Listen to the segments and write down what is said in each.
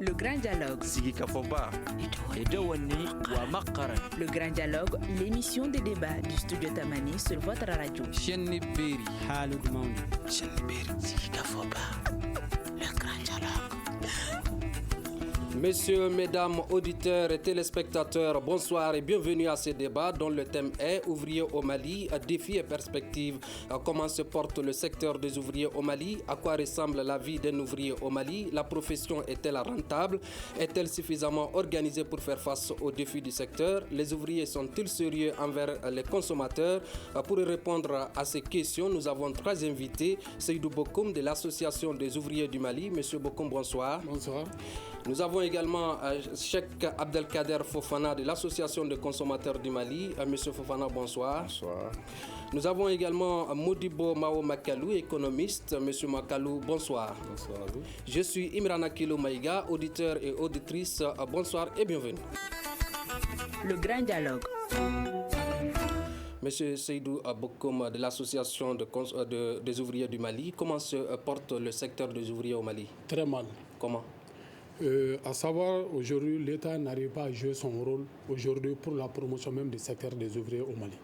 Le Grand Dialogue. Sigi Kafoba. Edouani Ouamakaran. Le Grand Dialogue, l'émission de débat du studio Tamani sur votre radio. Chenni Beri. Halud Mauni. Chenni Beri. Sigi Kafoba. Le Grand Dialogue. Messieurs, mesdames, auditeurs et téléspectateurs, bonsoir et bienvenue à ce débat dont le thème est Ouvriers au Mali, défis et perspectives. Comment se porte le secteur des ouvriers au Mali? À quoi ressemble la vie d'un ouvrier au Mali? La profession est-elle rentable? Est-elle suffisamment organisée pour faire face aux défis du secteur? Les ouvriers sont-ils sérieux envers les consommateurs? Pour répondre à ces questions, nous avons trois invités. Seydou Bokoum de l'Association des ouvriers du Mali. Monsieur Bokoum, bonsoir. Bonsoir. Nous avons également Cheikh Abdelkader Fofana de l'Association des consommateurs du Mali. Monsieur Fofana, bonsoir. Bonsoir. Nous avons également Modibo Mao Makalou, économiste. Monsieur Makalou, bonsoir. Bonsoir à vous. Je suis Imrana Kilo Maïga, auditeur et auditrice. Bonsoir et bienvenue. Le Grand Dialogue. Monsieur Seydou Bokoum de l'Association des ouvriers du Mali, comment se porte le secteur des ouvriers au Mali? Très mal. Comment? À savoir, aujourd'hui, l'État n'arrive pas à jouer son rôle aujourd'hui pour la promotion même du secteur des ouvriers au Mali.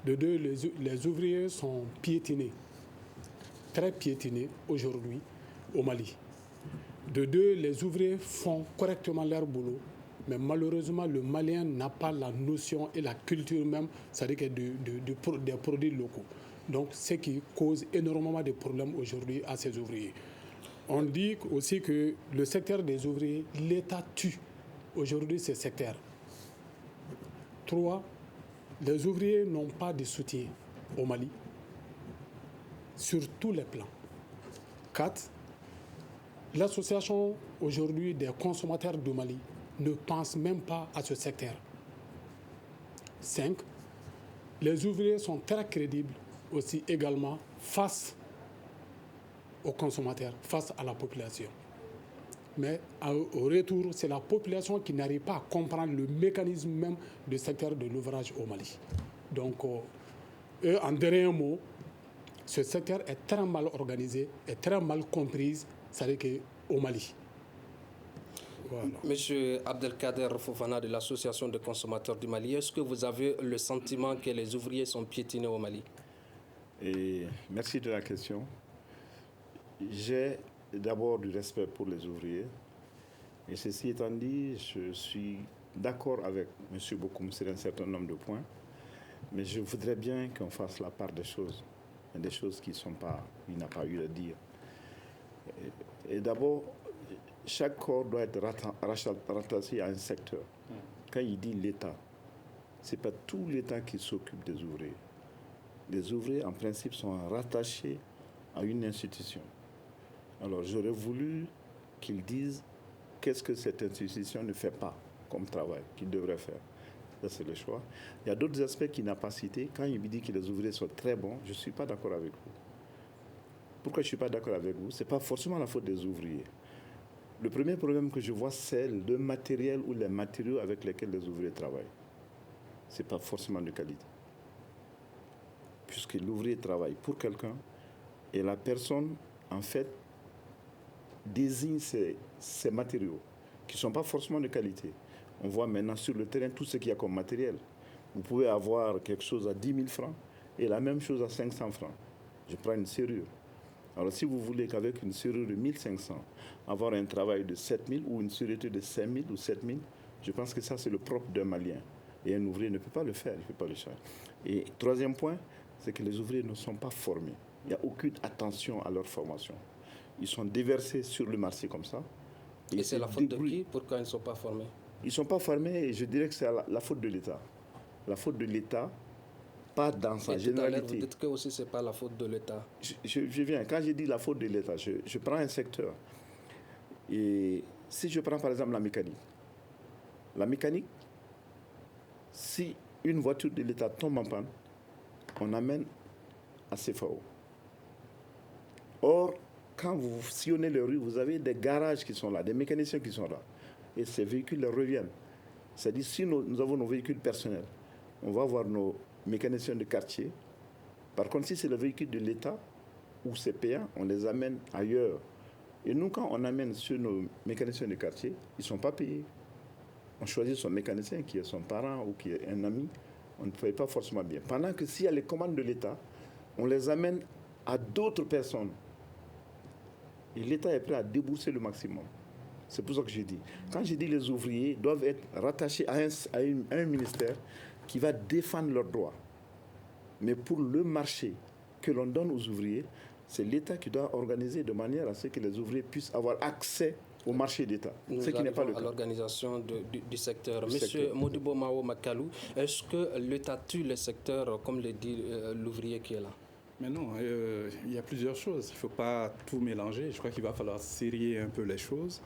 De deux, les ouvriers sont piétinés, très piétinés aujourd'hui au Mali. De deux, les ouvriers font correctement leur boulot, mais malheureusement, le Malien n'a pas la notion et la culture même, c'est-à-dire des produits locaux. Donc, ce qui cause énormément de problèmes aujourd'hui à ces ouvriers. On dit aussi que le secteur des ouvriers, l'État tue aujourd'hui ce secteur. 3. Les ouvriers n'ont pas de soutien au Mali, sur tous les plans. 4. L'association aujourd'hui des consommateurs du Mali ne pense même pas à ce secteur. 5. Les ouvriers sont très crédibles aussi également face aux consommateurs, face à la population. Mais au retour, c'est la population qui n'arrive pas à comprendre le mécanisme même du secteur de l'ouvrage au Mali. Donc, en dernier mot, ce secteur est très mal organisé et très mal compris, c'est-à-dire qu'au Mali. Voilà. Monsieur Abdelkader Fofana de l'Association des consommateurs du Mali, est-ce que vous avez le sentiment que les ouvriers sont piétinés au Mali? Merci de la question. J'ai d'abord du respect pour les ouvriers. Et ceci étant dit, je suis d'accord avec M. Bokoum sur un certain nombre de points. Mais je voudrais bien qu'on fasse la part des choses. Il y a des choses qui il n'a pas eu à dire. Et d'abord, chaque corps doit être rattaché à un secteur. Quand il dit l'État, ce n'est pas tout l'État qui s'occupe des ouvriers. Les ouvriers, en principe, sont rattachés à une institution. Alors, j'aurais voulu qu'ils disent qu'est-ce que cette institution ne fait pas comme travail, qu'ils devraient faire. Ça, c'est le choix. Il y a d'autres aspects qu'il n'a pas cités. Quand il me dit que les ouvriers sont très bons, je ne suis pas d'accord avec vous. Pourquoi je ne suis pas d'accord avec vous? Ce n'est pas forcément la faute des ouvriers. Le premier problème que je vois, c'est le matériel ou les matériaux avec lesquels les ouvriers travaillent. Ce n'est pas forcément de qualité. Puisque l'ouvrier travaille pour quelqu'un et la personne, en fait, désigne ces matériaux qui ne sont pas forcément de qualité. On voit maintenant sur le terrain tout ce qu'il y a comme matériel. Vous pouvez avoir quelque chose à 10 000 francs et la même chose à 500 francs. Je prends une serrure. Alors si vous voulez qu'avec une serrure de 1500, avoir un travail de 7000 ou une serrure de 5000 ou 7000, je pense que ça c'est le propre d'un Malien. Et un ouvrier ne peut pas le faire, il ne peut pas le faire. Et troisième point, c'est que les ouvriers ne sont pas formés. Il n'y a aucune attention à leur formation. Ils sont déversés sur le marché comme ça. Et c'est la faute de qui? Pourquoi ils ne sont pas formés? Ils ne sont pas formés et je dirais que c'est la faute de l'État. La faute de l'État, pas dans sa généralité. Vous dites que aussi ce n'est pas la faute de l'État. Je viens, quand je dis la faute de l'État, je prends un secteur. Et si je prends par exemple la mécanique. La mécanique, si une voiture de l'État tombe en panne, on amène à CFAO. Or, quand vous sillonnez les rues, vous avez des garages qui sont là, des mécaniciens qui sont là. Et ces véhicules leur reviennent. C'est-à-dire, si nous avons nos véhicules personnels, on va voir nos mécaniciens de quartier. Par contre, si c'est le véhicule de l'État ou c'est payant, on les amène ailleurs Et nous, quand on amène sur nos mécaniciens de quartier, ils ne sont pas payés. On choisit son mécanicien qui est son parent ou qui est un ami. On ne paye pas forcément bien. Pendant que s'il y a les commandes de l'État, on les amène à d'autres personnes. Et l'État est prêt à débourser le maximum. C'est pour ça que je dis. Quand je dis les ouvriers doivent être rattachés à un ministère qui va défendre leurs droits. Mais pour le marché que l'on donne aux ouvriers, c'est l'État qui doit organiser de manière à ce que les ouvriers puissent avoir accès au marché d'État. Ce qui n'est pas le cas. À l'organisation du secteur. Monsieur Modibo Mao Makalou, est-ce que l'État tue le secteur, comme le dit l'ouvrier qui est là? Mais non, il y a plusieurs choses. Il ne faut pas tout mélanger. Je crois qu'il va falloir serrer un peu les choses.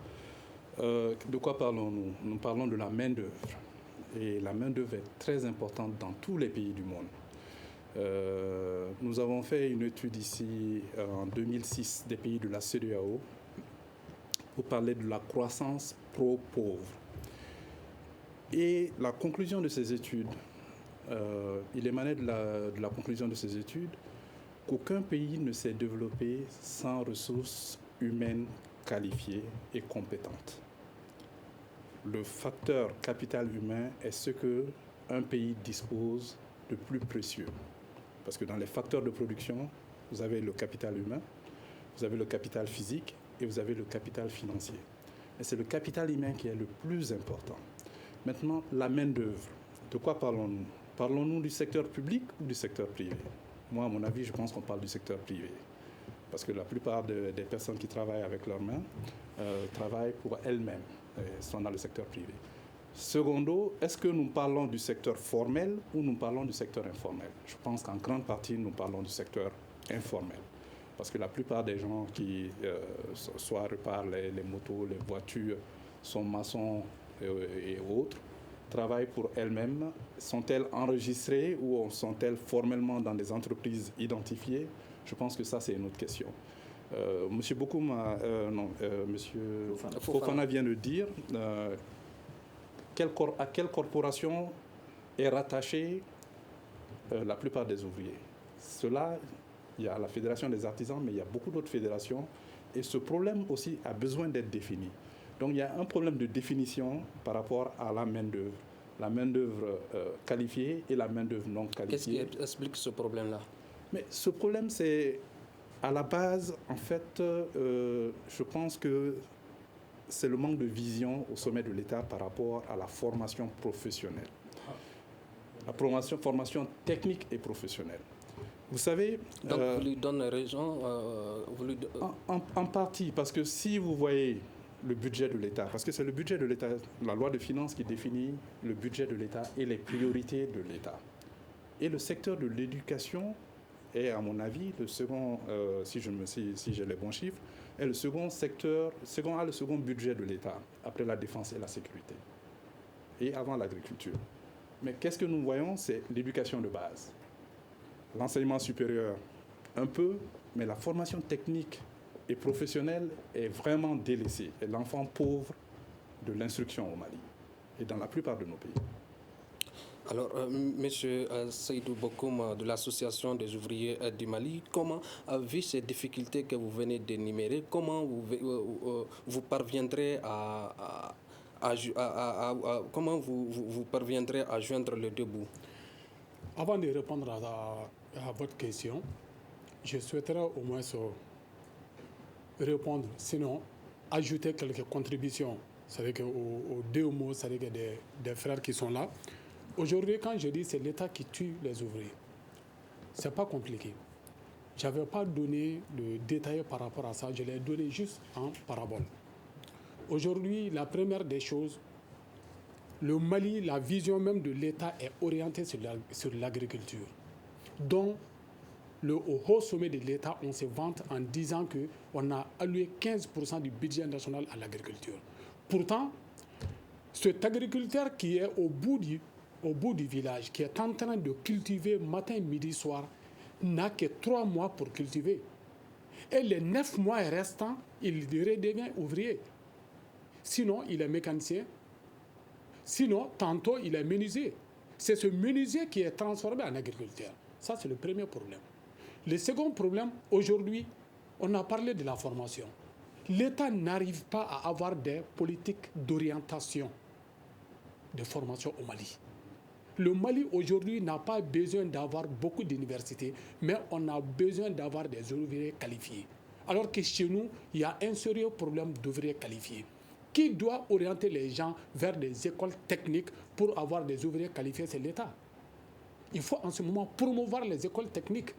De quoi parlons-nous? Nous parlons de la main-d'œuvre. Et la main-d'œuvre est très importante dans tous les pays du monde. Nous avons fait une étude ici en 2006 des pays de la CEDEAO pour parler de la croissance pro-pauvre. Et la conclusion de ces études, il émanait de la conclusion de ces études qu'aucun pays ne s'est développé sans ressources humaines qualifiées et compétentes. Le facteur capital humain est ce qu'un pays dispose de plus précieux. Parce que dans les facteurs de production, vous avez le capital humain, vous avez le capital physique et vous avez le capital financier. Et c'est le capital humain qui est le plus important. Maintenant, la main-d'œuvre. De quoi parlons-nous? Parlons-nous du secteur public ou du secteur privé? Moi, à mon avis, je pense qu'on parle du secteur privé. Parce que la plupart des personnes qui travaillent avec leurs mains travaillent pour elles-mêmes, sont dans le secteur privé. Secondo, est-ce que nous parlons du secteur formel ou nous parlons du secteur informel? Je pense qu'en grande partie, nous parlons du secteur informel. Parce que la plupart des gens qui soit réparent les motos, les voitures, sont maçons et autres, travaillent pour elles-mêmes. Sont-elles enregistrées ou sont-elles formellement dans des entreprises identifiées? Je pense que ça, c'est une autre question. Monsieur Fofana vient de dire à quelle corporation est rattachée la plupart des ouvriers. Cela, il y a la Fédération des artisans, mais il y a beaucoup d'autres fédérations. Et ce problème aussi a besoin d'être défini. Donc il y a un problème de définition par rapport à la main-d'œuvre. La main-d'œuvre qualifiée et la main-d'œuvre non qualifiée. Qu'est-ce qui explique ce problème-là? Mais ce problème, c'est à la base, en fait, je pense que c'est le manque de vision au sommet de l'État par rapport à la formation professionnelle. La formation technique et professionnelle. Vous savez... Donc vous lui donnez raison en partie, parce que si vous voyez le budget de l'État, parce que c'est le budget de l'État, la loi de finances qui définit le budget de l'État et les priorités de l'État. Et le secteur de l'éducation est, à mon avis, le second, si j'ai les bons chiffres, est le second budget de l'État, après la défense et la sécurité, et avant l'agriculture. Mais qu'est-ce que nous voyons? C'est l'éducation de base. L'enseignement supérieur, un peu, mais la formation technique et professionnelle est vraiment délaissée. Et l'enfant pauvre de l'instruction au Mali, et dans la plupart de nos pays. Alors, Monsieur Seydou Bokoum de l'Association des ouvriers du Mali, comment, vu ces difficultés que vous venez d'énumérer, comment vous parviendrez comment vous parviendrez à joindre les deux bouts? Avant de répondre à votre question, je souhaiterais au moins répondre, sinon ajouter quelques contributions. C'est-à-dire aux deux mots, c'est-à-dire des frères qui sont là. Aujourd'hui, quand je dis c'est l'État qui tue les ouvriers, ce n'est pas compliqué. Je n'avais pas donné de détails par rapport à ça, je l'ai donné juste en parabole. Aujourd'hui, la première des choses, le Mali, la vision même de l'État est orientée sur l'agriculture. Donc, au haut sommet de l'État, on se vante en disant qu'on a alloué 15% du budget national à l'agriculture. Pourtant, cet agriculteur qui est au bout du village, qui est en train de cultiver matin, midi, soir, n'a que 3 mois pour cultiver. Et les 9 mois restants, il redevient ouvrier. Sinon, il est mécanicien. Sinon, tantôt, il est menuisier. C'est ce menuisier qui est transformé en agriculteur. Ça, c'est le premier problème. Le second problème, aujourd'hui, on a parlé de la formation. l'État n'arrive pas à avoir des politiques d'orientation de formation au Mali. Le Mali aujourd'hui n'a pas besoin d'avoir beaucoup d'universités, mais on a besoin d'avoir des ouvriers qualifiés. Alors que chez nous, il y a un sérieux problème d'ouvriers qualifiés. Qui doit orienter les gens vers des écoles techniques pour avoir des ouvriers qualifiés? C'est l'État. Il faut en ce moment promouvoir les écoles techniques.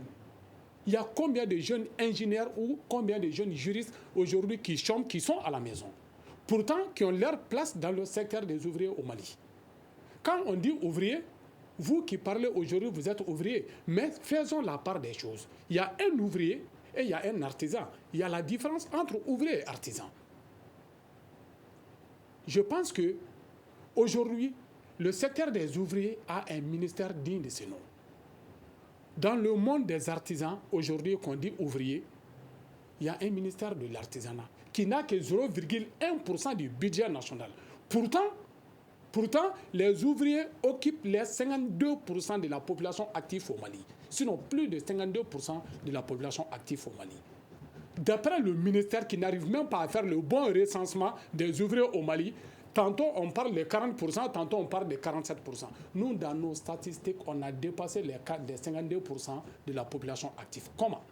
Il y a combien de jeunes ingénieurs ou combien de jeunes juristes aujourd'hui qui chôment, qui sont à la maison, pourtant qui ont leur place dans le secteur des ouvriers au Mali. Quand on dit ouvrier, vous qui parlez aujourd'hui, vous êtes ouvrier, mais faisons la part des choses. Il y a un ouvrier et il y a un artisan. Il y a la différence entre ouvrier et artisan. Je pense que aujourd'hui, le secteur des ouvriers a un ministère digne de ce nom. Dans le monde des artisans, aujourd'hui qu'on dit ouvrier, il y a un ministère de l'artisanat qui n'a que 0,1% du budget national. Pourtant, les ouvriers occupent les 52% de la population active au Mali. Sinon, plus de 52% de la population active au Mali. D'après le ministère qui n'arrive même pas à faire le bon recensement des ouvriers au Mali, tantôt on parle de 40%, tantôt on parle de 47%. Nous, dans nos statistiques, on a dépassé les 52% de la population active. Comment?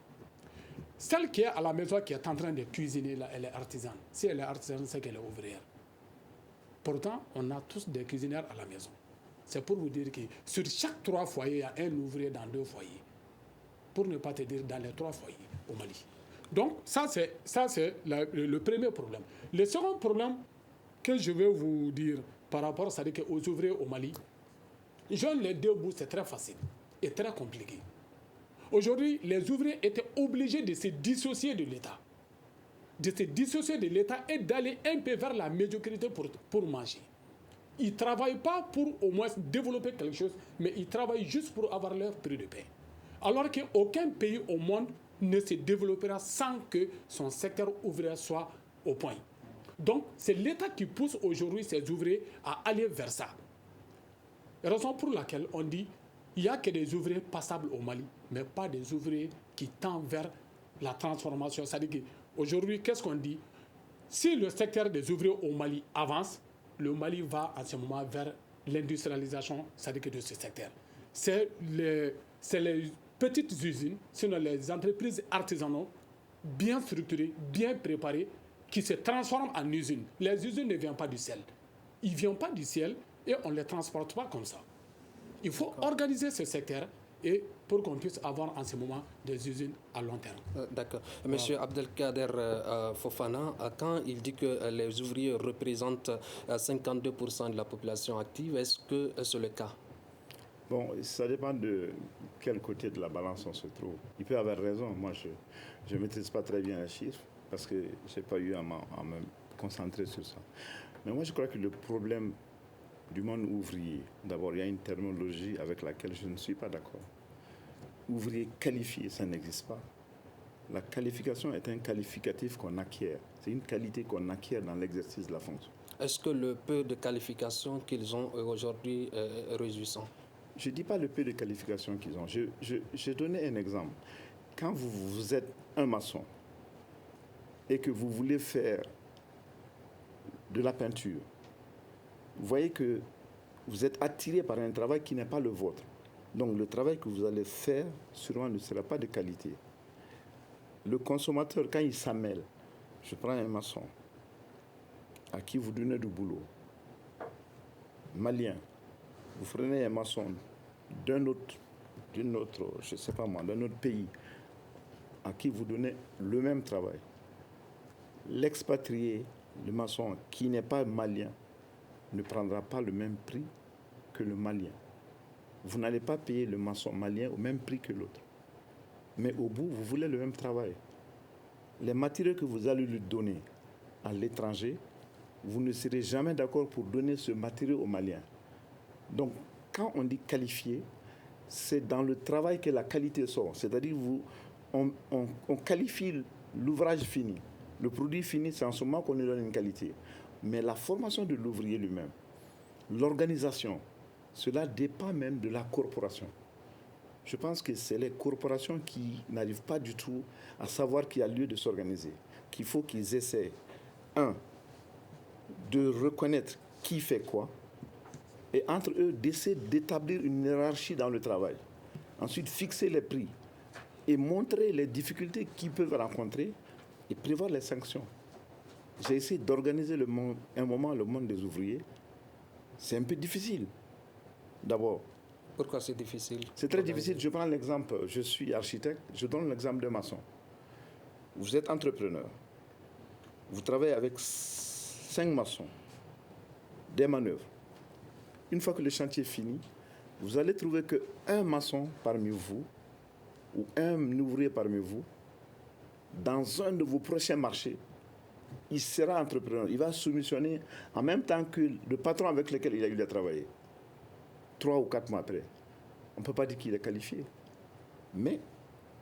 Celle qui est à la maison, qui est en train de cuisiner, là, elle est artisane. Si elle est artisane, c'est qu'elle est ouvrière. Pourtant, on a tous des cuisinières à la maison. C'est pour vous dire que sur chaque 3 foyers, il y a un ouvrier dans 2 foyers. Pour ne pas te dire dans les 3 foyers au Mali. Donc, ça c'est le premier problème. Le second problème que je vais vous dire par rapport, c'est-à-dire aux ouvriers au Mali, joindre les 2 bouts, c'est très facile et très compliqué. Aujourd'hui, les ouvriers étaient obligés de se dissocier de l'État. Et d'aller un peu vers la médiocrité pour manger. Ils ne travaillent pas pour au moins développer quelque chose, mais ils travaillent juste pour avoir leur prix de paie. Alors qu'aucun pays au monde ne se développera sans que son secteur ouvrier soit au point. Donc, c'est l'État qui pousse aujourd'hui ses ouvriers à aller vers ça. Raison pour laquelle on dit qu'il n'y a que des ouvriers passables au Mali, mais pas des ouvriers qui tendent vers la transformation. C'est-à-dire qu'aujourd'hui, qu'est-ce qu'on dit? Si le secteur des ouvriers au Mali avance, le Mali va en ce moment vers l'industrialisation, c'est-à-dire de ce secteur. C'est les petites usines, sinon les entreprises artisanales, bien structurées, bien préparées, qui se transforment en usines. Les usines ne viennent pas du ciel. Ils ne viennent pas du ciel et on ne les transporte pas comme ça. Il faut organiser ce secteur et pour qu'on puisse avoir en ce moment des usines à long terme. D'accord. Monsieur Abdelkader Fofana, quand il dit que les ouvriers représentent 52% de la population active, est-ce que c'est le cas? Bon, ça dépend de quel côté de la balance on se trouve. Il peut avoir raison. Moi, je ne maîtrise pas très bien les chiffres parce que je n'ai pas eu à me concentrer sur ça. Mais moi, je crois que le problème du monde ouvrier, d'abord, il y a une terminologie avec laquelle je ne suis pas d'accord. Ouvrier qualifié, ça n'existe pas. La qualification est un qualificatif qu'on acquiert. C'est une qualité qu'on acquiert dans l'exercice de la fonction. Est-ce que le peu de qualification qu'ils ont aujourd'hui est réjouissant? Je ne dis pas le peu de qualification qu'ils ont. Je donnais un exemple. Quand vous êtes un maçon et que vous voulez faire de la peinture, vous voyez que vous êtes attiré par un travail qui n'est pas le vôtre. Donc le travail que vous allez faire, sûrement ne sera pas de qualité. Le consommateur, quand il s'amène, je prends un maçon à qui vous donnez du boulot, malien, vous prenez un maçon d'un autre, je sais pas moi, d'un autre pays, à qui vous donnez le même travail. L'expatrié, le maçon qui n'est pas malien, ne prendra pas le même prix que le malien. Vous n'allez pas payer le maçon malien au même prix que l'autre. Mais au bout, vous voulez le même travail. Les matériaux que vous allez lui donner à l'étranger, vous ne serez jamais d'accord pour donner ce matériau au malien. Donc, quand on dit qualifié, c'est dans le travail que la qualité sort. C'est-à-dire on qualifie l'ouvrage fini. Le produit fini, c'est en ce moment qu'on lui donne une qualité. Mais la formation de l'ouvrier lui-même, l'organisation, cela dépend même de la corporation. Je pense que c'est les corporations qui n'arrivent pas du tout à savoir qu'il y a lieu de s'organiser, qu'il faut qu'ils essaient, de reconnaître qui fait quoi, et entre eux, d'essayer d'établir une hiérarchie dans le travail. Ensuite, fixer les prix et montrer les difficultés qu'ils peuvent rencontrer et prévoir les sanctions. J'ai essayé d'organiser un moment le monde des ouvriers. C'est un peu difficile. D'abord. Pourquoi c'est difficile? C'est très difficile. Je prends l'exemple, je suis architecte, je donne l'exemple de maçon. Vous êtes entrepreneur. Vous travaillez avec 5 maçons, des manœuvres. Une fois que le chantier est fini, vous allez trouver qu'un maçon parmi vous, ou un ouvrier parmi vous, dans un de vos prochains marchés, il sera entrepreneur. Il va soumissionner en même temps que le patron avec lequel il a eu à travailler. 3 ou 4 mois après. On ne peut pas dire qu'il est qualifié. Mais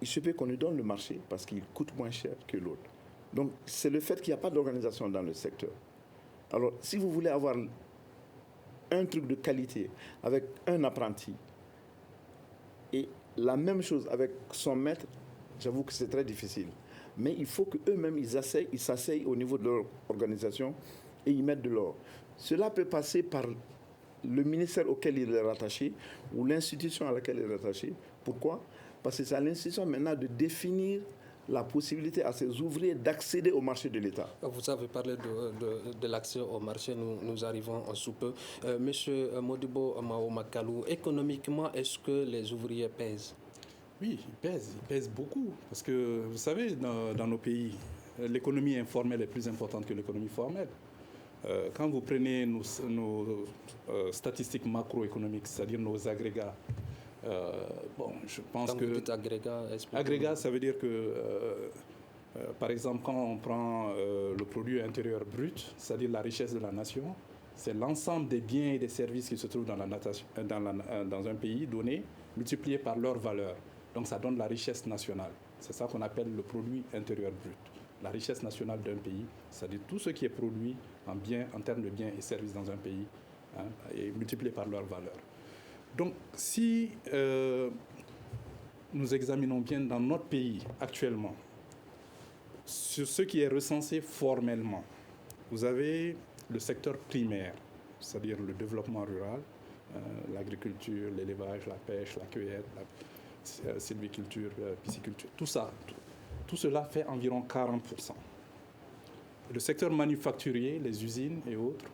il se peut qu'on lui donne le marché parce qu'il coûte moins cher que l'autre. Donc, c'est le fait qu'il n'y a pas d'organisation dans le secteur. Alors, si vous voulez avoir un truc de qualité avec un apprenti et la même chose avec son maître, j'avoue que c'est très difficile. Mais il faut qu'eux-mêmes, ils s'asseyent au niveau de leur organisation et ils mettent de l'ordre. Cela peut passer par le ministère auquel il est rattaché ou l'institution à laquelle il est rattaché. Pourquoi? Parce que c'est à l'institution maintenant de définir la possibilité à ces ouvriers d'accéder au marché de l'État. Vous avez parlé de l'accès au marché, nous arrivons sous peu. Monsieur Modibo Mao Makalou, économiquement, est-ce que les ouvriers pèsent? Oui, ils pèsent beaucoup. Parce que, vous savez, dans nos pays, l'économie informelle est plus importante que l'économie formelle. Quand vous prenez nos statistiques macroéconomiques, c'est-à-dire nos agrégats, je pense quand que... Vous dites agrégat, ça veut dire que, par exemple, quand on prend le produit intérieur brut, c'est-à-dire la richesse de la nation, c'est l'ensemble des biens et des services qui se trouvent dans un pays donné, multipliés par leur valeur. Donc ça donne la richesse nationale. C'est ça qu'on appelle le produit intérieur brut. La richesse nationale d'un pays, c'est-à-dire tout ce qui est produit en termes de biens et services dans un pays, et multiplié par leur valeur. Donc si nous examinons bien dans notre pays actuellement, sur ce qui est recensé formellement, vous avez le secteur primaire, c'est-à-dire le développement rural, l'agriculture, l'élevage, la pêche, la cueillette, la sylviculture, pisciculture, tout cela fait environ 40%. Le secteur manufacturier, les usines et autres,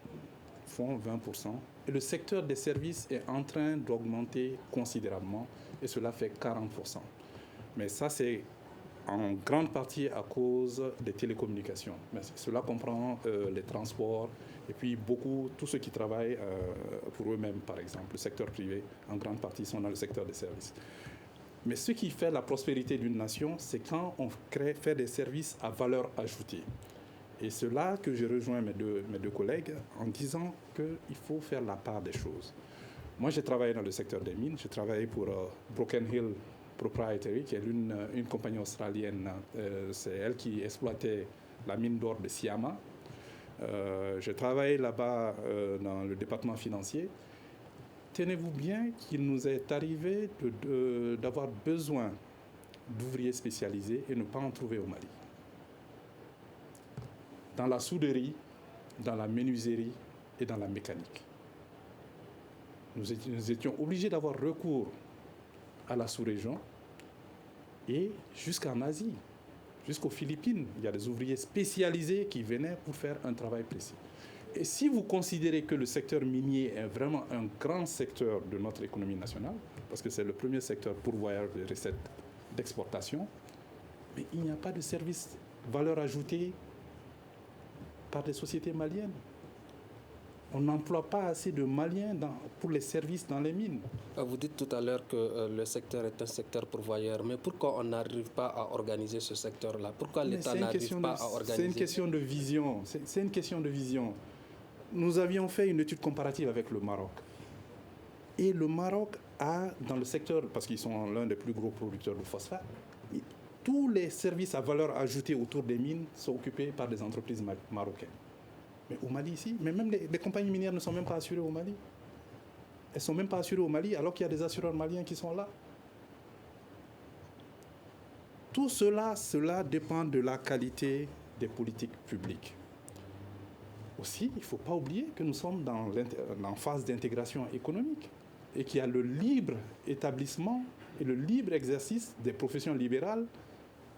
font 20%. Et le secteur des services est en train d'augmenter considérablement et cela fait 40%. Mais ça, c'est en grande partie à cause des télécommunications. Mais cela comprend les transports et puis tout ceux qui travaillent pour eux-mêmes, par exemple. Le secteur privé, en grande partie, sont dans le secteur des services. Mais ce qui fait la prospérité d'une nation, c'est quand on fait des services à valeur ajoutée. Et c'est là que je rejoins mes deux collègues en disant qu'il faut faire la part des choses. Moi, j'ai travaillé dans le secteur des mines. J'ai travaillé pour Broken Hill Proprietary, qui est une compagnie australienne. C'est elle qui exploitait la mine d'or de Syama. J'ai travaillé là-bas dans le département financier. Tenez-vous bien qu'il nous est arrivé d'avoir besoin d'ouvriers spécialisés et ne pas en trouver au Mali. Dans la souderie, dans la menuiserie et dans la mécanique. Nous étions obligés d'avoir recours à la sous-région et jusqu'en Asie, jusqu'aux Philippines. Il y a des ouvriers spécialisés qui venaient pour faire un travail précis. Et si vous considérez que le secteur minier est vraiment un grand secteur de notre économie nationale, parce que c'est le premier secteur pourvoyeur de recettes d'exportation, mais il n'y a pas de service valeur ajoutée par des sociétés maliennes. On n'emploie pas assez de Maliens pour les services dans les mines. Vous dites tout à l'heure que le secteur est un secteur pourvoyeur, mais pourquoi on n'arrive pas à organiser ce secteur-là? Pourquoi l'État n'arrive pas à organiser? C'est une question de vision. C'est une question de vision. Nous avions fait une étude comparative avec le Maroc. Et le Maroc a, dans le secteur, parce qu'ils sont l'un des plus gros producteurs de phosphate, tous les services à valeur ajoutée autour des mines sont occupés par des entreprises marocaines. Mais au Mali, ici, mais même les compagnies minières ne sont même pas assurées au Mali. Elles ne sont même pas assurées au Mali, alors qu'il y a des assureurs maliens qui sont là. Tout cela dépend de la qualité des politiques publiques. Aussi, il ne faut pas oublier que nous sommes en phase d'intégration économique et qu'il y a le libre établissement et le libre exercice des professions libérales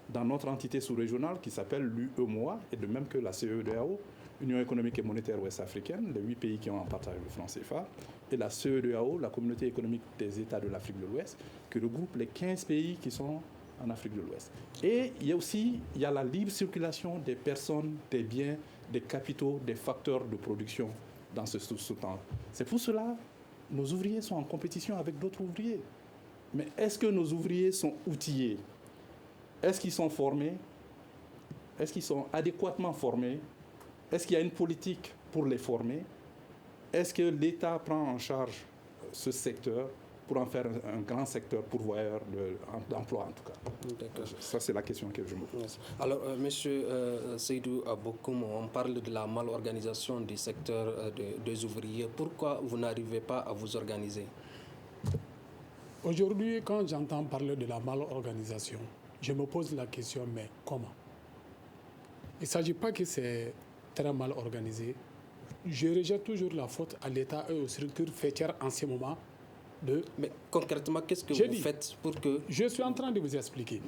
dans notre entité sous-régionale qui s'appelle l'UEMOA et de même que la CEDEAO, Union économique et monétaire ouest-africaine, les 8 pays qui ont en partage le franc CFA, et la CEDEAO, la communauté économique des États de l'Afrique de l'Ouest, qui regroupe les 15 pays qui sont en Afrique de l'Ouest. Et il y a la libre circulation des personnes, des biens, des capitaux, des facteurs de production dans ce sous-temps. C'est pour cela que nos ouvriers sont en compétition avec d'autres ouvriers. Mais est-ce que nos ouvriers sont outillés? Est-ce qu'ils sont formés? Est-ce qu'ils sont adéquatement formés? Est-ce qu'il y a une politique pour les former? Est-ce que l'État prend en charge ce secteur pour en faire un grand secteur pourvoyeur d'emploi en tout cas? Ça, c'est la question que je me pose. Alors, Monsieur Seydou Abokoum, on parle de la malorganisation du secteur des ouvriers. Pourquoi vous n'arrivez pas à vous organiser? Aujourd'hui, quand j'entends parler de la malorganisation, je me pose la question, mais comment? Il ne s'agit pas que c'est très mal organisé. Je rejette toujours la faute à l'État et aux structures fêtières en ce moment. Mais concrètement, qu'est-ce que vous faites pour que... Je suis en train de vous expliquer.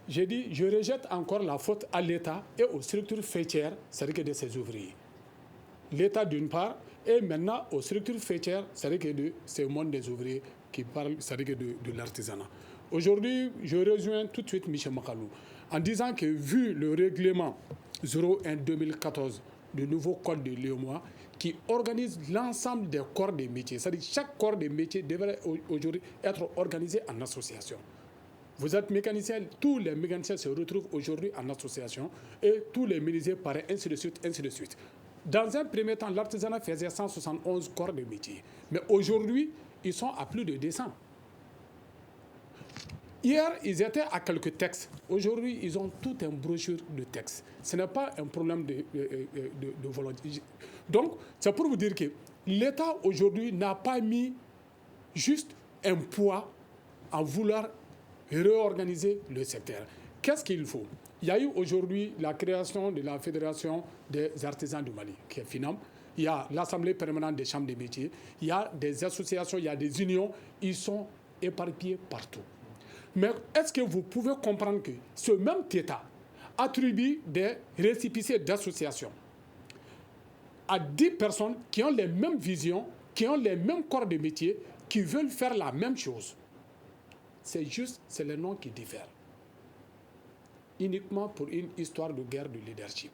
J'ai dit, je rejette encore la faute à l'État et aux structures fêtières, c'est-à-dire de ses ouvriers. L'État d'une part, et maintenant aux structures fêtières, c'est-à-dire de ce monde des ouvriers qui parle, c'est-à-dire de l'artisanat. Aujourd'hui, je rejoins tout de suite Michel Makalou en disant que vu le règlement 01-2014 du nouveau code de l'UEMOA qui organise l'ensemble des corps des métiers, c'est-à-dire chaque corps des métiers devrait aujourd'hui être organisé en association. Vous êtes mécanicien, tous les mécaniciens se retrouvent aujourd'hui en association et tous les menuisiers pareil, ainsi de suite, ainsi de suite. Dans un premier temps, l'artisanat faisait 171 corps de métiers, mais aujourd'hui, ils sont à plus de 200. Hier, ils étaient à quelques textes. Aujourd'hui, ils ont tout un brochure de textes. Ce n'est pas un problème de volonté. Donc, c'est pour vous dire que l'État, aujourd'hui, n'a pas mis juste un poids en vouloir réorganiser le secteur. Qu'est-ce qu'il faut? Il y a eu aujourd'hui la création de la Fédération des artisans du Mali, qui est FINAM. Il y a l'Assemblée permanente des chambres des métiers. Il y a des associations, il y a des unions. Ils sont éparpillés partout. Mais est-ce que vous pouvez comprendre que ce même État attribue des récépissés d'associations à 10 personnes qui ont les mêmes visions, qui ont les mêmes corps de métier, qui veulent faire la même chose? C'est juste, c'est le nom qui diffère. Uniquement pour une histoire de guerre de leadership.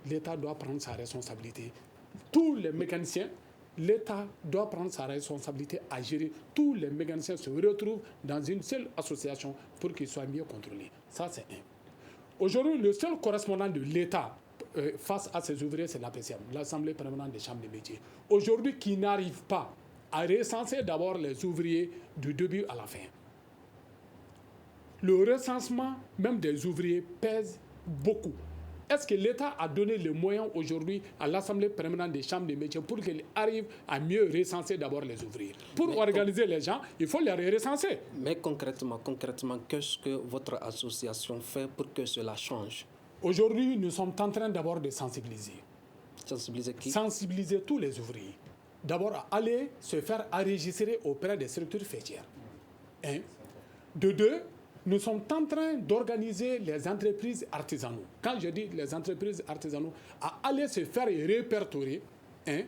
L'État doit prendre sa responsabilité. Tous les mécaniciens, l'État doit prendre sa responsabilité à gérer. Tous les mécaniciens se retrouvent dans une seule association pour qu'ils soient mieux contrôlés. Ça, c'est un. Aujourd'hui, le seul correspondant de l'État face à ses ouvriers, c'est l'APCM, l'Assemblée permanente des chambres de métiers. Aujourd'hui, qui n'arrive pas à recenser d'abord les ouvriers du début à la fin. Le recensement même des ouvriers pèse beaucoup. Est-ce que l'État a donné les moyens aujourd'hui à l'Assemblée permanente des chambres de métiers pour qu'elle arrive à mieux recenser d'abord les ouvriers? Pour organiser les gens, il faut les recenser. Mais concrètement, qu'est-ce que votre association fait pour que cela change? Aujourd'hui, nous sommes en train d'abord de sensibiliser. Sensibiliser qui? Sensibiliser tous les ouvriers. D'abord, aller se faire enregistrer auprès des structures fêtières. Un. De deux, nous sommes en train d'organiser les entreprises artisanales. Quand je dis les entreprises artisanales, à aller se faire répertorier. Un.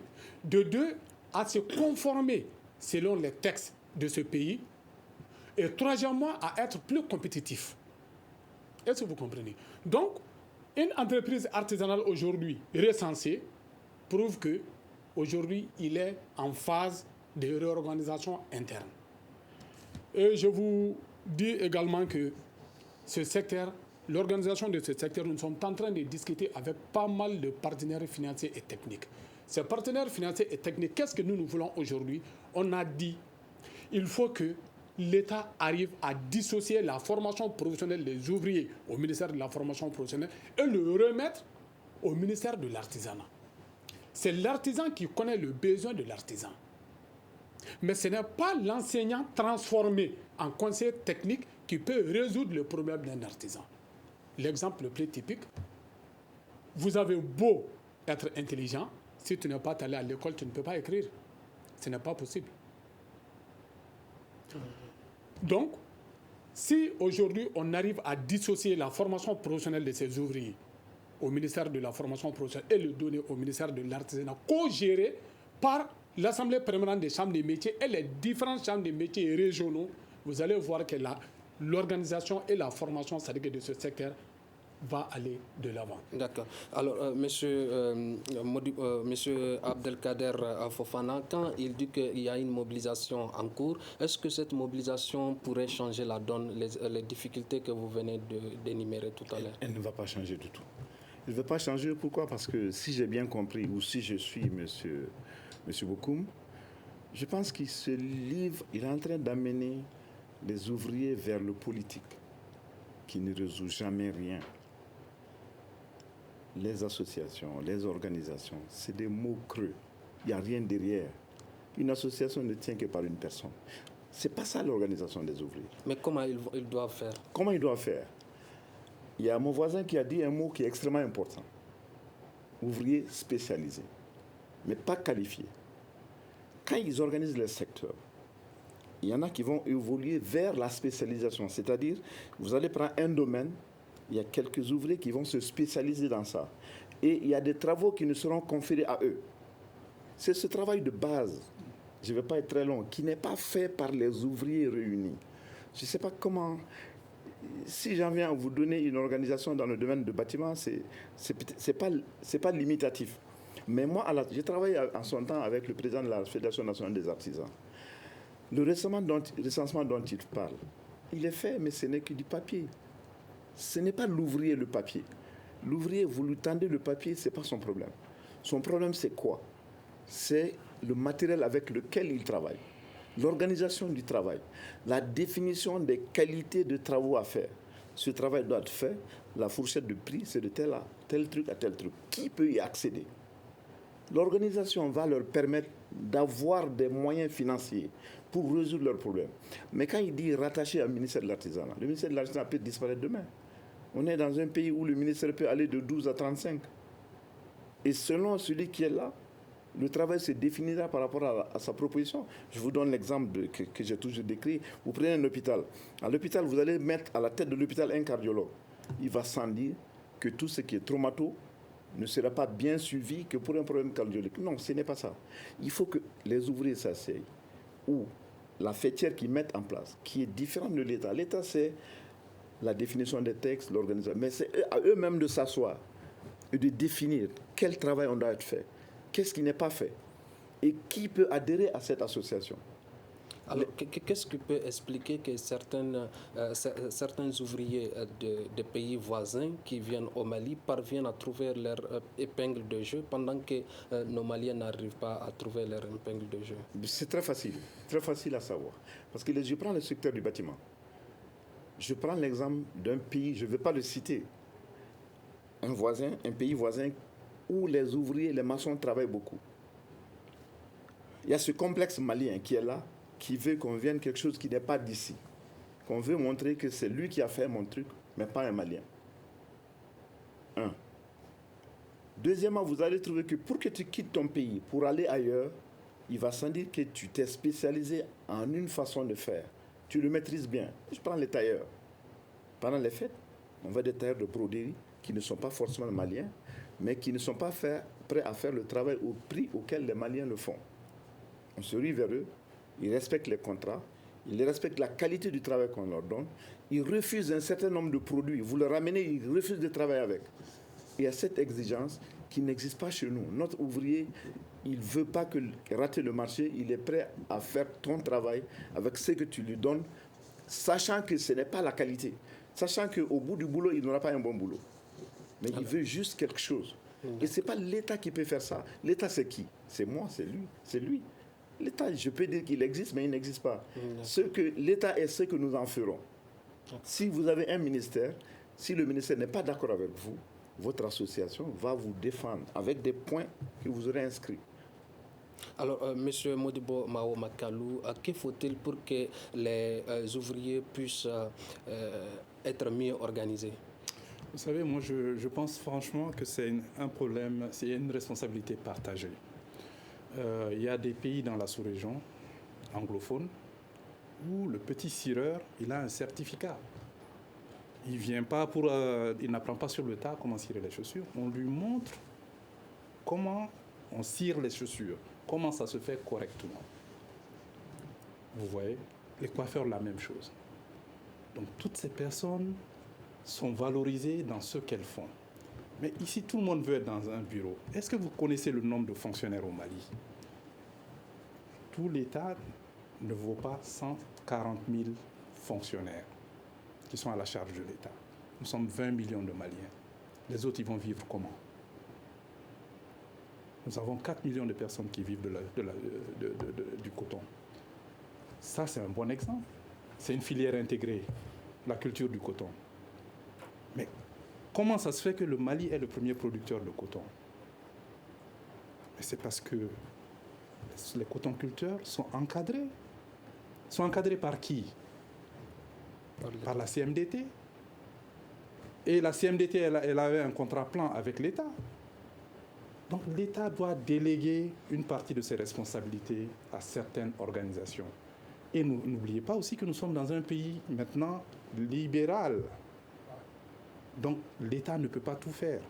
De deux, à se conformer selon les textes de ce pays. Et troisièmement, à être plus compétitif. Est-ce que vous comprenez? Donc, une entreprise artisanale aujourd'hui recensée prouve que aujourd'hui, il est en phase de réorganisation interne. Et je vous dis également que ce secteur, l'organisation de ce secteur, nous sommes en train de discuter avec pas mal de partenaires financiers et techniques. Ces partenaires financiers et techniques, qu'est-ce que nous voulons aujourd'hui? On a dit il faut que l'État arrive à dissocier la formation professionnelle des ouvriers au ministère de la formation professionnelle et le remettre au ministère de l'artisanat. C'est l'artisan qui connaît le besoin de l'artisan. Mais ce n'est pas l'enseignant transformé en conseiller technique qui peut résoudre le problème d'un artisan. L'exemple le plus typique, vous avez beau être intelligent, si tu n'es pas allé à l'école, tu ne peux pas écrire. Ce n'est pas possible. Donc, si aujourd'hui on arrive à dissocier la formation professionnelle de ces ouvriers au ministère de la formation professionnelle et le donner au ministère de l'artisanat, co-géré par l'Assemblée permanente des chambres des métiers et les différentes chambres des métiers régionaux, vous allez voir que l'organisation et la formation de ce secteur va aller de l'avant. D'accord. Alors, monsieur Abdelkader Fofana, quand il dit qu'il y a une mobilisation en cours, est-ce que cette mobilisation pourrait changer la donne, les difficultés que vous venez d'énumérer tout à l'heure? Elle ne va pas changer du tout. Elle ne va pas changer, pourquoi? Parce que si j'ai bien compris, ou si je suis monsieur Bokoum, je pense qu'il se livre, il est en train d'amener les ouvriers vers le politique, qui ne résout jamais rien. Les associations, les organisations, c'est des mots creux. Il n'y a rien derrière. Une association ne tient que par une personne. Ce n'est pas ça l'organisation des ouvriers. Mais comment ils doivent faire? Comment ils doivent faire? Il y a mon voisin qui a dit un mot qui est extrêmement important. Ouvriers spécialisés, mais pas qualifiés. Quand ils organisent les secteurs, il y en a qui vont évoluer vers la spécialisation. C'est-à-dire, vous allez prendre un domaine, il y a quelques ouvriers qui vont se spécialiser dans ça. Et il y a des travaux qui ne seront conférés à eux. C'est ce travail de base, je ne vais pas être très long, qui n'est pas fait par les ouvriers réunis. Je ne sais pas comment... Si j'en viens à vous donner une organisation dans le domaine du bâtiment, c'est pas limitatif. Mais moi, j'ai travaillé en son temps avec le président de la Fédération nationale des artisans. Le recensement dont il parle, il est fait, mais ce n'est que du papier. Ce n'est pas l'ouvrier le papier. L'ouvrier, vous lui tendez le papier, ce n'est pas son problème. Son problème, c'est quoi? C'est le matériel avec lequel il travaille. L'organisation du travail, la définition des qualités de travaux à faire. Ce travail doit être fait, la fourchette de prix, c'est de tel truc à tel truc. Qui peut y accéder? L'organisation va leur permettre d'avoir des moyens financiers pour résoudre leurs problèmes. Mais quand il dit rattaché au ministère de l'Artisanat, le ministère de l'Artisanat peut disparaître demain. On est dans un pays où le ministère peut aller de 12 à 35. Et selon celui qui est là, le travail se définira par rapport à sa proposition. Je vous donne l'exemple que j'ai toujours décrit. Vous prenez un hôpital. À l'hôpital, vous allez mettre à la tête de l'hôpital un cardiologue. Il va sans dire que tout ce qui est traumato ne sera pas bien suivi que pour un problème cardiologique. Non, ce n'est pas ça. Il faut que les ouvriers s'asseyent. Ou la fêtière qu'ils mettent en place, qui est différente de l'État. L'État, c'est la définition des textes, l'organisation. Mais c'est à eux-mêmes de s'asseoir et de définir quel travail on doit être fait, qu'est-ce qui n'est pas fait et qui peut adhérer à cette association. Alors, qu'est-ce qui peut expliquer que certains ouvriers de pays voisins qui viennent au Mali parviennent à trouver leur épingle de jeu pendant que nos Maliens n'arrivent pas à trouver leur épingle de jeu? C'est très facile à savoir. Parce que je prends le secteur du bâtiment. Je prends l'exemple d'un pays, je ne vais pas le citer, un pays voisin où les ouvriers, les maçons travaillent beaucoup. Il y a ce complexe malien qui est là, qui veut qu'on vienne quelque chose qui n'est pas d'ici. Qu'on veut montrer que c'est lui qui a fait mon truc, mais pas un Malien. Un. Deuxièmement, vous allez trouver que pour que tu quittes ton pays, pour aller ailleurs, il va sans dire que tu t'es spécialisé en une façon de faire. Tu le maîtrises bien. Je prends les tailleurs. Pendant les fêtes, on voit des tailleurs de broderie qui ne sont pas forcément maliens, mais qui ne sont pas prêts à faire le travail au prix auquel les Maliens le font. On se rue vers eux. Ils respectent les contrats, ils respectent la qualité du travail qu'on leur donne, ils refusent un certain nombre de produits. Vous le ramenez, ils refusent de travailler avec. Il y a cette exigence qui n'existe pas chez nous. Notre ouvrier, il ne veut pas rater le marché, il est prêt à faire ton travail avec ce que tu lui donnes, sachant que ce n'est pas la qualité, sachant qu'au bout du boulot, il n'aura pas un bon boulot. Mais il veut juste quelque chose. Et ce n'est pas l'État qui peut faire ça. L'État, c'est qui? C'est moi, c'est lui. L'État, je peux dire qu'il existe, mais il n'existe pas. Ce que l'État est, ce que nous en ferons. Si vous avez un ministère, si le ministère n'est pas d'accord avec vous, votre association va vous défendre avec des points que vous aurez inscrits. Alors, M. Modibo Mao Makalou, que faut-il pour que les ouvriers puissent être mieux organisés? Vous savez, moi, je pense franchement que c'est un problème, c'est une responsabilité partagée. Il y a des pays dans la sous-région anglophone où le petit cireur, il a un certificat. Il vient pas il n'apprend pas sur le tas comment cirer les chaussures. On lui montre comment on cire les chaussures, comment ça se fait correctement. Vous voyez, les coiffeurs, la même chose. Donc toutes ces personnes sont valorisées dans ce qu'elles font. Mais ici, tout le monde veut être dans un bureau. Est-ce que vous connaissez le nombre de fonctionnaires au Mali? Tout l'État ne vaut pas 140 000 fonctionnaires qui sont à la charge de l'État. Nous sommes 20 millions de Maliens. Les autres, ils vont vivre comment? Nous avons 4 millions de personnes qui vivent du coton. Ça, c'est un bon exemple. C'est une filière intégrée, la culture du coton. Mais comment ça se fait que le Mali est le premier producteur de coton? C'est parce que les cotonculteurs sont encadrés. Sont encadrés par qui? Par la CMDT. Et la CMDT, elle avait un contrat plan avec l'État. Donc l'État doit déléguer une partie de ses responsabilités à certaines organisations. Et n'oubliez pas aussi que nous sommes dans un pays maintenant libéral. Donc l'État ne peut pas tout faire.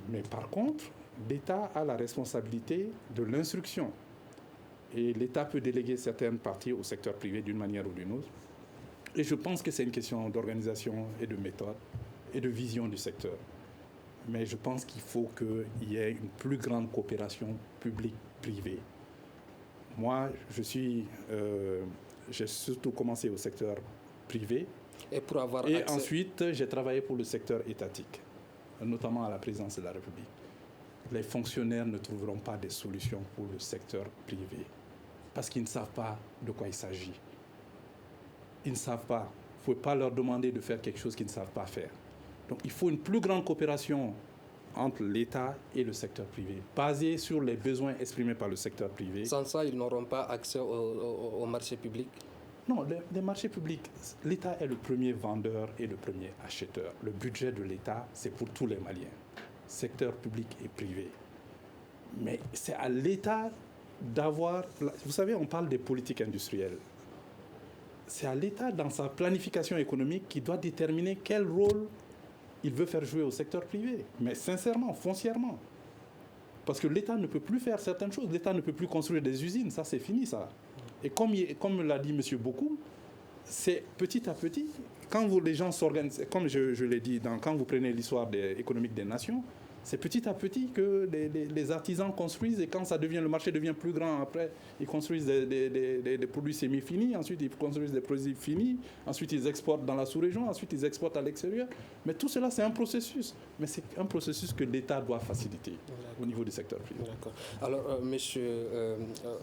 Mais par contre, l'État a la responsabilité de l'instruction. Et l'État peut déléguer certaines parties au secteur privé d'une manière ou d'une autre. Et je pense que c'est une question d'organisation et de méthode et de vision du secteur. Mais je pense qu'il faut qu'il y ait une plus grande coopération publique-privée. Moi, j'ai surtout commencé au secteur privé. Et ensuite, j'ai travaillé pour le secteur étatique, notamment à la présidence de la République. Les fonctionnaires ne trouveront pas de solutions pour le secteur privé parce qu'ils ne savent pas de quoi il s'agit. Ils ne savent pas. Il ne faut pas leur demander de faire quelque chose qu'ils ne savent pas faire. Donc il faut une plus grande coopération entre l'État et le secteur privé, basée sur les besoins exprimés par le secteur privé. Sans ça, ils n'auront pas accès au marché public? Non, les marchés publics, l'État est le premier vendeur et le premier acheteur. Le budget de l'État, c'est pour tous les Maliens, secteur public et privé. Mais c'est à l'État d'avoir... Vous savez, on parle des politiques industrielles. C'est à l'État, dans sa planification économique, qui doit déterminer quel rôle il veut faire jouer au secteur privé. Mais sincèrement, foncièrement. Parce que l'État ne peut plus faire certaines choses. L'État ne peut plus construire des usines. Ça, c'est fini, ça. Et comme l'a dit M. Bokoum, c'est petit à petit, quand les gens s'organisent, comme je l'ai dit, quand vous prenez l'histoire économique des nations, c'est petit à petit que les artisans construisent, et quand le marché devient plus grand, après, ils construisent des produits semi-finis, ensuite ils construisent des produits finis, ensuite ils exportent dans la sous-région, ensuite ils exportent à l'extérieur. Mais tout cela, c'est un processus. Mais c'est un processus que l'État doit faciliter au niveau du secteur privé. D'accord. Alors, Monsieur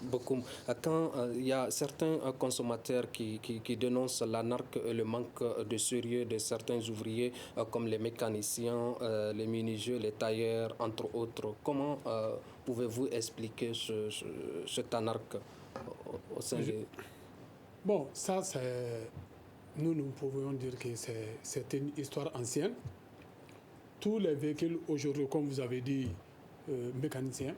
Bokoum, quand il y a certains consommateurs qui dénoncent l'anarque et le manque de sérieux de certains ouvriers, comme les mécaniciens, les menuisiers, les tailleurs, entre autres, comment pouvez-vous expliquer cette anarque au sein de... Bon, ça, nous pouvons dire que c'est une histoire ancienne. Tous les véhicules aujourd'hui, comme vous avez dit, mécaniciens,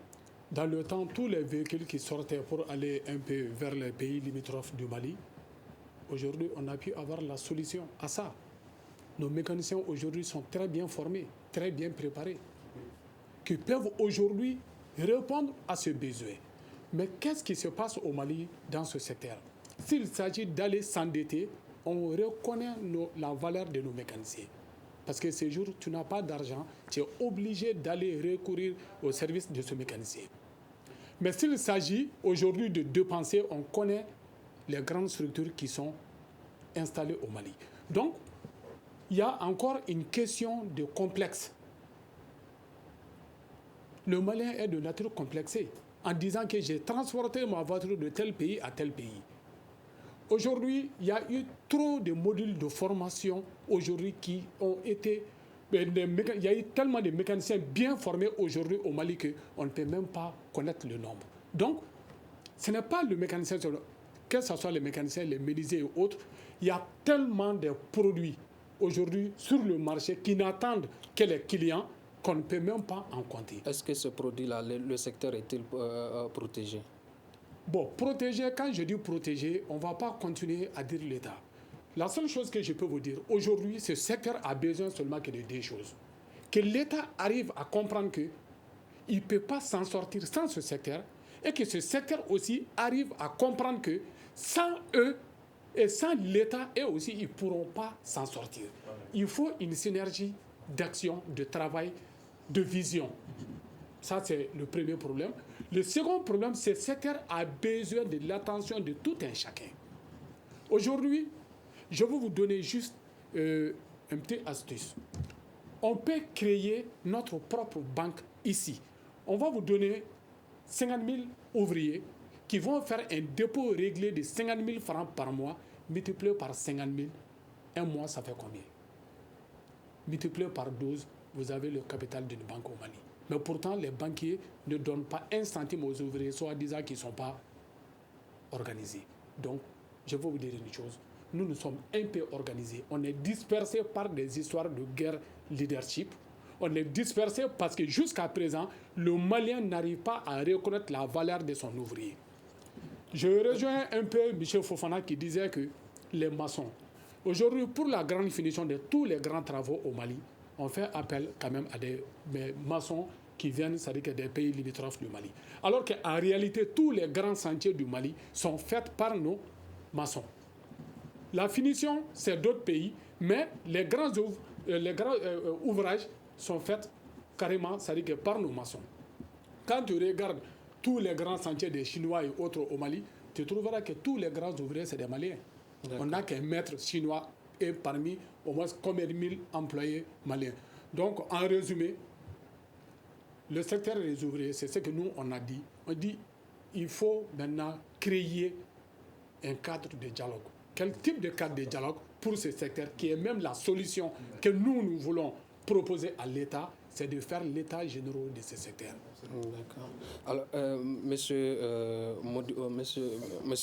dans le temps, tous les véhicules qui sortaient pour aller un peu vers les pays limitrophes du Mali, aujourd'hui, on a pu avoir la solution à ça. Nos mécaniciens aujourd'hui sont très bien formés, très bien préparés, qui peuvent aujourd'hui répondre à ce besoin. Mais qu'est-ce qui se passe au Mali dans ce secteur? S'il s'agit d'aller s'endetter, on reconnaît la valeur de nos mécaniciens. Parce que ces jours, tu n'as pas d'argent, tu es obligé d'aller recourir au service de ce mécanicien. Mais s'il s'agit aujourd'hui de dépenser, on connaît les grandes structures qui sont installées au Mali. Donc, il y a encore une question de complexe. Le Malien est de nature complexée, en disant que j'ai transporté ma voiture de tel pays à tel pays. Aujourd'hui, il y a eu trop de modules de formation aujourd'hui qui ont été... Il y a eu tellement de mécaniciens bien formés aujourd'hui au Mali qu'on ne peut même pas connaître le nombre. Donc, ce n'est pas le mécanicien, que ce soit les mécaniciens, les menuisiers et autres, il y a tellement de produits aujourd'hui sur le marché qui n'attendent que les clients qu'on ne peut même pas en compter. Est-ce que ce produit-là, le secteur est-il protégé? Bon, protégé, quand je dis protégé, on ne va pas continuer à dire l'État. La seule chose que je peux vous dire, aujourd'hui, ce secteur a besoin seulement que de deux choses. Que l'État arrive à comprendre qu'il ne peut pas s'en sortir sans ce secteur et que ce secteur aussi arrive à comprendre que sans eux et sans l'État, eux aussi, ils ne pourront pas s'en sortir. Il faut une synergie d'action, de travail, de vision. Ça, c'est le premier problème. Le second problème, c'est que ce secteur a besoin de l'attention de tout un chacun. Aujourd'hui, je vais vous donner juste un petit astuce. On peut créer notre propre banque ici. On va vous donner 50 000 ouvriers qui vont faire un dépôt réglé de 50 000 francs par mois, multiplié par 50 000. Un mois, ça fait combien? Multiplié par 12, vous avez le capital d'une banque au Mali. Mais pourtant, les banquiers ne donnent pas un centime aux ouvriers, soi-disant qu'ils ne sont pas organisés. Donc, je vais vous dire une chose. Nous sommes un peu organisés. On est dispersés par des histoires de guerre leadership. On est dispersés parce que jusqu'à présent, le Malien n'arrive pas à reconnaître la valeur de son ouvrier. Je rejoins un peu M. Fofana qui disait que les maçons, aujourd'hui, pour la grande finition de tous les grands travaux au Mali, on fait appel quand même à des maçons qui viennent, c'est-à-dire des pays limitrophes du Mali. Alors qu'en réalité, tous les grands chantiers du Mali sont faits par nos maçons. La finition, c'est d'autres pays, mais les grands ouvrages sont faits carrément, c'est-à-dire que par nos maçons. Quand tu regardes tous les grands chantiers des Chinois et autres au Mali, tu trouveras que tous les grands ouvriers, c'est des Maliens. On n'a qu'un maître chinois et parmi au moins combien de mille employés maliens. Donc, en résumé, le secteur des ouvriers, c'est ce que nous, on a dit. On dit il faut maintenant créer un cadre de dialogue. Quel type de cadre de dialogue pour ce secteur qui est même la solution que nous voulons proposer à l'État, c'est de faire l'état général de ce secteur. D'accord. Alors, monsieur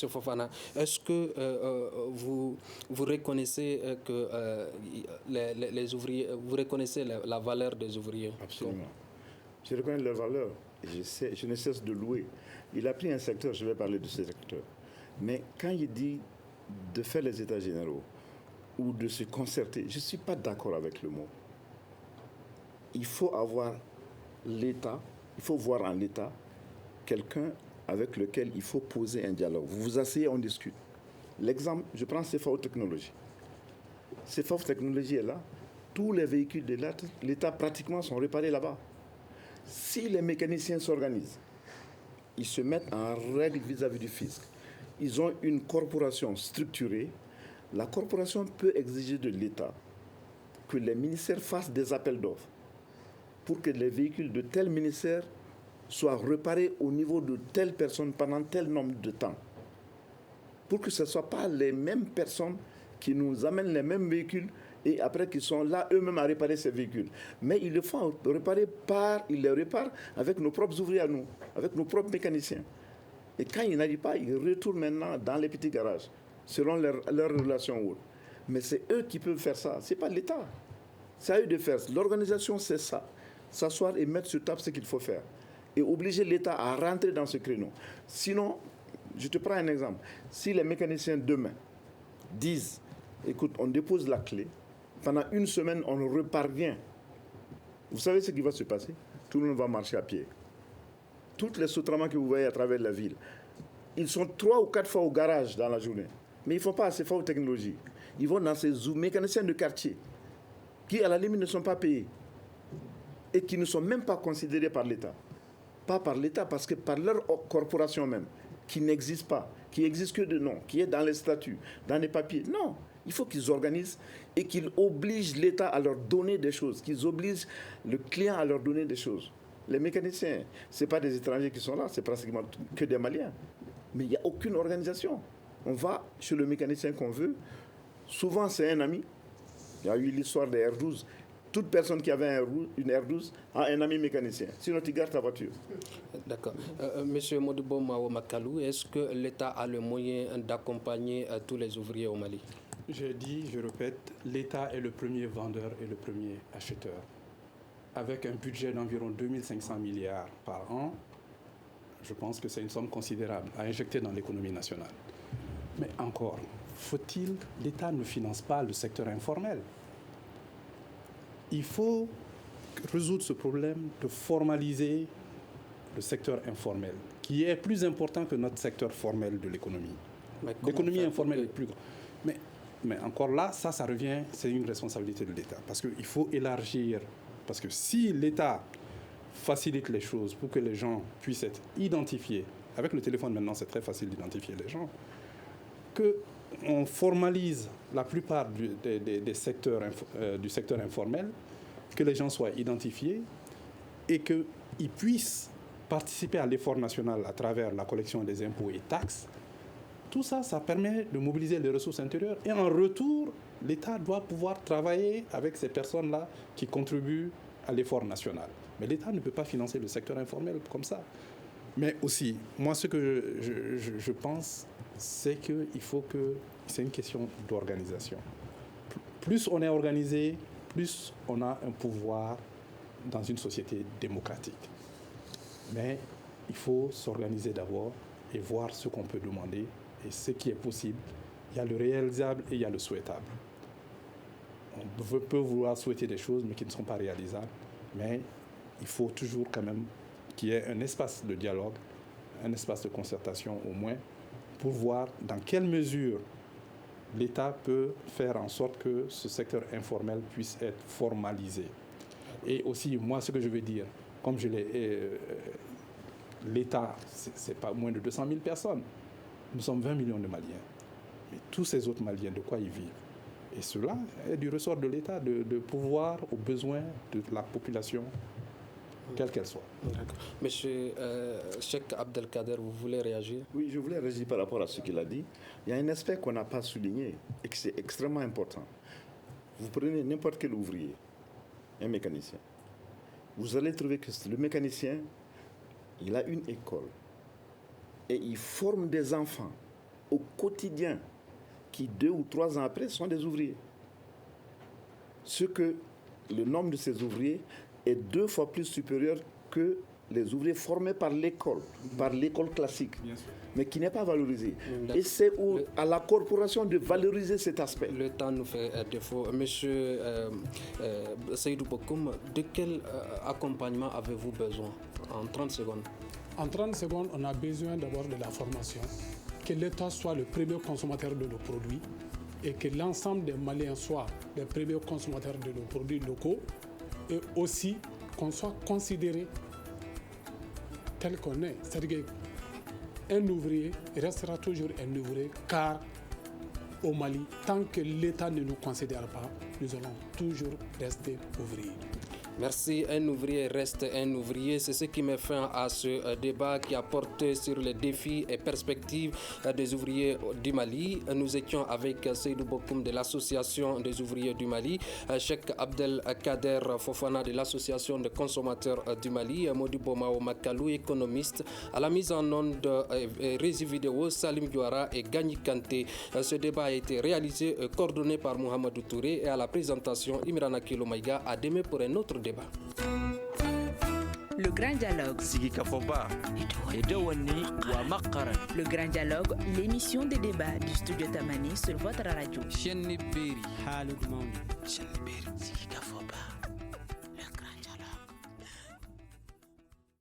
Fofana, est-ce que vous reconnaissez que les ouvriers, vous reconnaissez la valeur des ouvriers? Absolument. Je reconnais leur valeur. Je ne cesse de louer. Il a pris un secteur, je vais parler de ce secteur. Mais quand il dit de faire les états généraux ou de se concerter, je ne suis pas d'accord avec le mot. Il faut avoir l'État, il faut voir en l'État quelqu'un avec lequel il faut poser un dialogue. Vous vous asseyez, on discute. L'exemple, je prends CFAO Technologies. CFAO Technologies est là. Tous les véhicules de l'État pratiquement sont réparés là-bas. Si les mécaniciens s'organisent, ils se mettent en règle vis-à-vis du fisc, ils ont une corporation structurée, la corporation peut exiger de l'État que les ministères fassent des appels d'offres pour que les véhicules de tel ministère soient réparés au niveau de telle personne pendant tel nombre de temps. Pour que ce ne soient pas les mêmes personnes qui nous amènent les mêmes véhicules et après qu'ils sont là eux-mêmes à réparer ces véhicules. Mais ils le font réparer ils les réparent avec nos propres ouvriers à nous, avec nos propres mécaniciens. Et quand ils n'arrivent pas, ils retournent maintenant dans les petits garages, selon leurs relations. Mais c'est eux qui peuvent faire ça, ce n'est pas l'État. C'est à eux de faire. L'organisation, c'est ça. S'asseoir et mettre sur table ce qu'il faut faire. Et obliger l'État à rentrer dans ce créneau. Sinon, je te prends un exemple. Si les mécaniciens demain disent, écoute, on dépose la clé, pendant une semaine, on ne repart rien. Vous savez ce qui va se passer? Tout le monde va marcher à pied. Tous les sous-traitants que vous voyez à travers la ville, ils sont 3 ou 4 fois au garage dans la journée. Mais ils ne font pas assez fort aux technologies. Ils vont dans ces mécaniciens de quartier qui, à la limite, ne sont pas payés et qui ne sont même pas considérés par l'État. Pas par l'État, parce que par leur corporation même, qui n'existe pas, qui n'existe que de nom, qui est dans les statuts, dans les papiers. Non, il faut qu'ils organisent et qu'ils obligent l'État à leur donner des choses, qu'ils obligent le client à leur donner des choses. Les mécaniciens, ce n'est pas des étrangers qui sont là, c'est pratiquement que des Maliens. Mais il n'y a aucune organisation. On va chez le mécanicien qu'on veut. Souvent, c'est un ami. Il y a eu l'histoire des R12. Toute personne qui avait une R12 a un ami mécanicien. Sinon, tu gardes ta voiture. D'accord. Monsieur Modibo Mao Makalou, est-ce que l'État a le moyen d'accompagner tous les ouvriers au Mali? J'ai dit, je répète, l'État est le premier vendeur et le premier acheteur. Avec un budget d'environ 2500 milliards par an, je pense que c'est une somme considérable à injecter dans l'économie nationale. Mais encore, l'État ne finance pas le secteur informel. Il faut résoudre ce problème de formaliser le secteur informel, qui est plus important que notre secteur formel de l'économie. L'économie informelle est plus grande. Mais encore là, ça revient, c'est une responsabilité de l'État. Parce qu'il faut élargir. Parce que si l'État facilite les choses pour que les gens puissent être identifiés, avec le téléphone maintenant, c'est très facile d'identifier les gens, qu'on formalise la plupart des secteurs, du secteur informel, que les gens soient identifiés et qu'ils puissent participer à l'effort national à travers la collection des impôts et taxes. Tout ça, ça permet de mobiliser les ressources intérieures et en retour, l'État doit pouvoir travailler avec ces personnes-là qui contribuent à l'effort national. Mais l'État ne peut pas financer le secteur informel comme ça. Mais aussi, moi, ce que je pense, c'est qu'il faut que... C'est une question d'organisation. Plus on est organisé, plus on a un pouvoir dans une société démocratique. Mais il faut s'organiser d'abord et voir ce qu'on peut demander et ce qui est possible. Il y a le réalisable et il y a le souhaitable. On peut vouloir souhaiter des choses, mais qui ne sont pas réalisables. Mais il faut toujours quand même qu'il y ait un espace de dialogue, un espace de concertation au moins, pour voir dans quelle mesure l'État peut faire en sorte que ce secteur informel puisse être formalisé. Et aussi, moi, ce que je veux dire, comme je l'ai... l'État, ce n'est pas moins de 200 000 personnes. Nous sommes 20 millions de Maliens. Mais tous ces autres Maliens, de quoi ils vivent? Et cela est du ressort de l'État de pouvoir aux besoins de la population, quelle qu'elle soit. D'accord. Monsieur Cheikh Abdelkader, vous voulez réagir? Oui, je voulais réagir par rapport à ce qu'il a dit. Il y a un aspect qu'on n'a pas souligné et que c'est extrêmement important. Vous prenez n'importe quel ouvrier, un mécanicien. Vous allez trouver que le mécanicien, il a une école et il forme des enfants au quotidien qui 2 ou 3 ans après sont des ouvriers. Ce que le nombre de ces ouvriers est 2 fois plus supérieur que les ouvriers formés par l'école classique, mais qui n'est pas valorisé. Et c'est à la corporation de valoriser cet aspect. Le temps nous fait défaut. Monsieur Seydou Bokoum, de quel accompagnement avez-vous besoin en 30 secondes? En 30 secondes, on a besoin d'abord de la formation, que l'État soit le premier consommateur de nos produits et que l'ensemble des Maliens soient les premiers consommateurs de nos produits locaux et aussi qu'on soit considéré tel qu'on est. C'est-à-dire qu'un ouvrier restera toujours un ouvrier car au Mali, tant que l'État ne nous considère pas, nous allons toujours rester ouvriers. Merci. Un ouvrier reste un ouvrier. C'est ce qui met fin à ce débat qui a porté sur les défis et perspectives des ouvriers du Mali. Nous étions avec Seydou Bokoum de l'Association des ouvriers du Mali, Cheikh Abdelkader Fofana de l'Association des consommateurs du Mali, Modibo Mao Makalou, économiste. À la mise en onde de régie vidéo, Salim Diouara et Gagny Kanté. Ce débat a été réalisé et coordonné par Mohamedou Touré et à la présentation Imrana Kilomaïga. À demain pour un autre débat. Le Grand Dialogue. Le Grand Dialogue, l'émission des débats du studio Tamani sur votre radio.